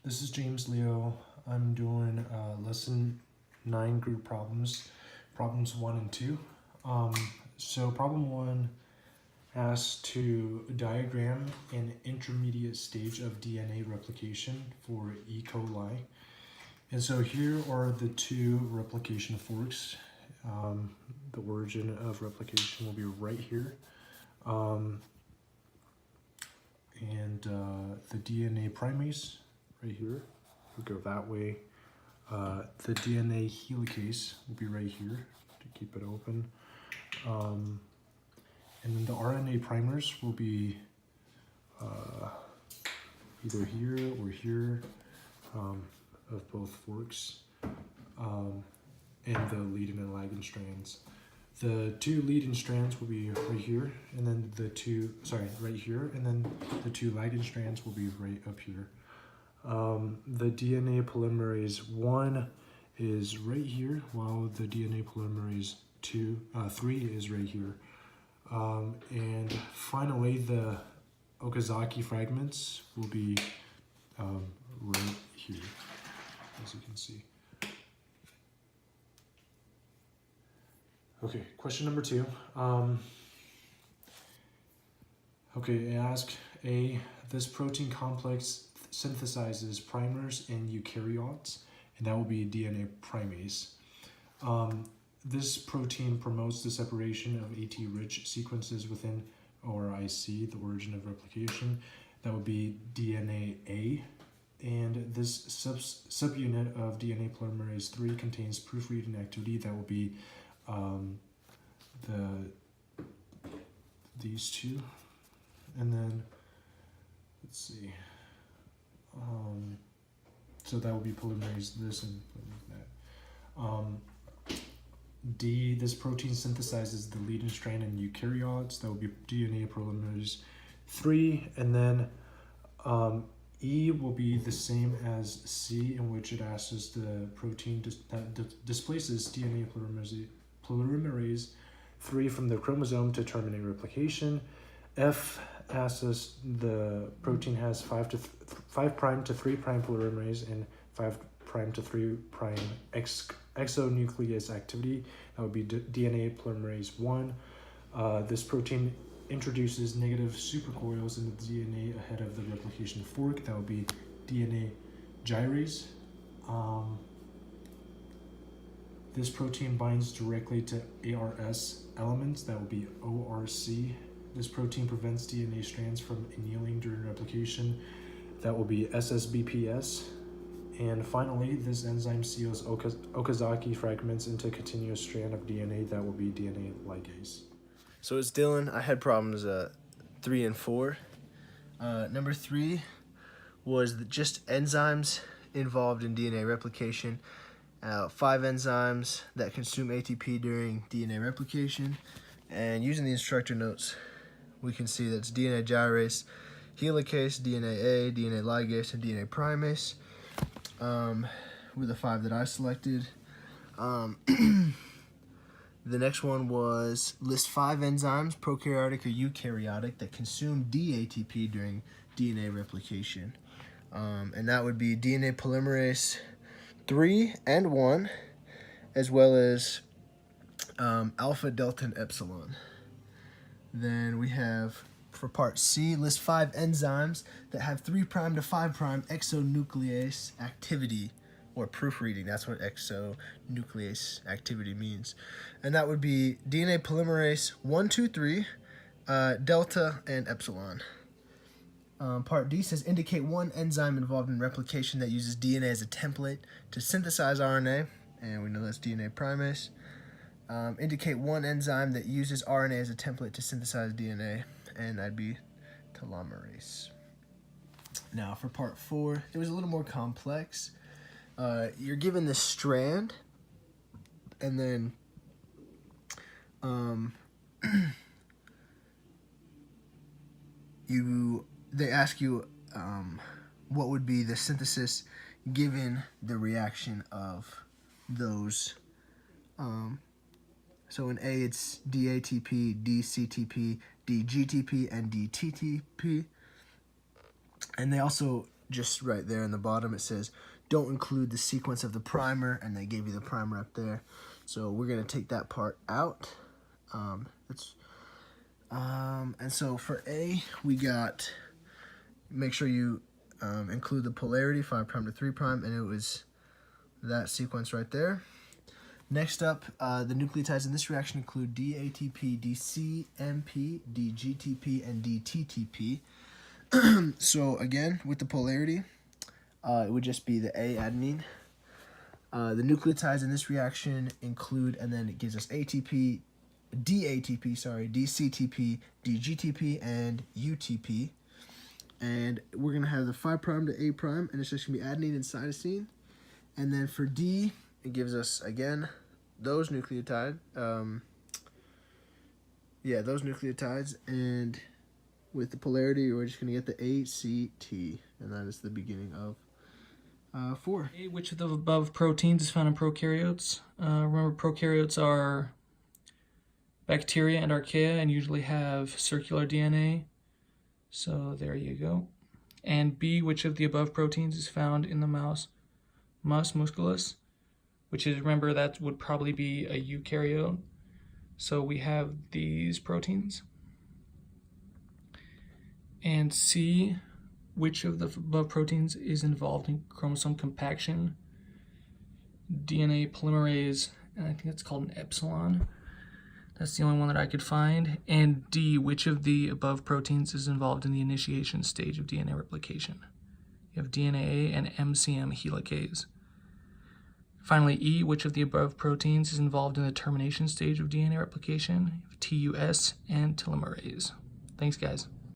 This is James Leo. I'm doing lesson 9 group problems 1 and 2. So problem 1 asks to diagram an intermediate stage of DNA replication for E. coli. And so here are the two replication forks. The origin of replication will be right here. The DNA primase right here will go that way. The DNA helicase will be right here to keep it open. And then the RNA primers will be either here or here of both forks, and the leading and lagging strands. The two leading strands will be right here, and then right here, and then the two lagging strands will be right up here. The DNA polymerase 1 is right here, while the DNA polymerase 3 is right here. And finally, the Okazaki fragments will be right here, as you can see. Okay, question number 2. I ask A, this protein complex synthesizes primers in eukaryotes, and that will be DNA primase. This protein promotes the separation of AT-rich sequences within ORIC, the origin of replication. That would be DNA A. And this subunit of DNA polymerase 3 contains proofreading activity. That will be these two. And then, let's see. So that will be polymerase this and polymerase that. D, this protein synthesizes the leading strand in eukaryotes. That will be DNA polymerase 3. And then E will be the same as C, in which it asks us the protein that displaces DNA polymerase 3 from the chromosome to terminate replication. F asks us the protein has 5' to 3' polymerase and 5' to 3' exonuclease activity. That would be DNA polymerase 1. This protein introduces negative supercoils in the DNA ahead of the replication fork. That would be DNA gyrase. This protein binds directly to ARS elements. That will be ORC. This protein prevents DNA strands from annealing during replication. That will be SSBPS. And finally, this enzyme seals Okazaki fragments into a continuous strand of DNA. That will be DNA ligase. So it's Dylan. I had problems 3 and 4. Number 3 was just enzymes involved in DNA replication. 5 enzymes that consume ATP during DNA replication. And using the instructor notes, we can see that's DNA gyrase, helicase, DNA A, DNA ligase, and DNA primase. Were the 5 that I selected. The next one was list 5 enzymes, prokaryotic or eukaryotic, that consume DATP during DNA replication. And that would be DNA polymerase 3 and 1, as well as alpha, delta, and epsilon. Then we have, for part C, list 5 enzymes that have 3' to 5' exonuclease activity, or proofreading. That's what exonuclease activity means. And that would be DNA polymerase 1, 2, 3, delta, and epsilon. Part D says indicate one enzyme involved in replication that uses DNA as a template to synthesize RNA, and we know that's DNA primase. Indicate one enzyme that uses RNA as a template to synthesize DNA, and that'd be telomerase. Now for part 4, it was a little more complex. You're given this strand, and then they ask you what would be the synthesis given the reaction of those. So in A, it's DATP, DCTP, DGTP, and DTTP. And they also just right there in the bottom it says don't include the sequence of the primer, and they gave you the primer up there. So we're gonna take that part out. And so for A, we got, make sure you include the polarity 5' to 3', and it was that sequence right there. Next up, the nucleotides in this reaction include DATP, DCMP, DGTP, and DTTP. So again, with the polarity, it would just be the A adenine. The nucleotides in this reaction include, and then it gives us ATP, DATP, sorry, DCTP, DGTP, and UTP. And we're going to have the 5' to A', and it's just going to be adenine and cytosine. And then for D, it gives us, again, those nucleotides. Those nucleotides. And with the polarity, we're just going to get the ACT. And that is the beginning of 4. Which of the above proteins is found in prokaryotes? Remember, prokaryotes are bacteria and archaea and usually have circular DNA. So there you go. And B, which of the above proteins is found in the mouse? Mus musculus, which is, remember, that would probably be a eukaryote. So we have these proteins. And C, which of the above proteins is involved in chromosome compaction? DNA polymerase, and I think it's called an epsilon. That's the only one that I could find. And D, which of the above proteins is involved in the initiation stage of DNA replication? You have DNA and MCM helicase. Finally, E, which of the above proteins is involved in the termination stage of DNA replication? You have TUS and telomerase. Thanks, guys.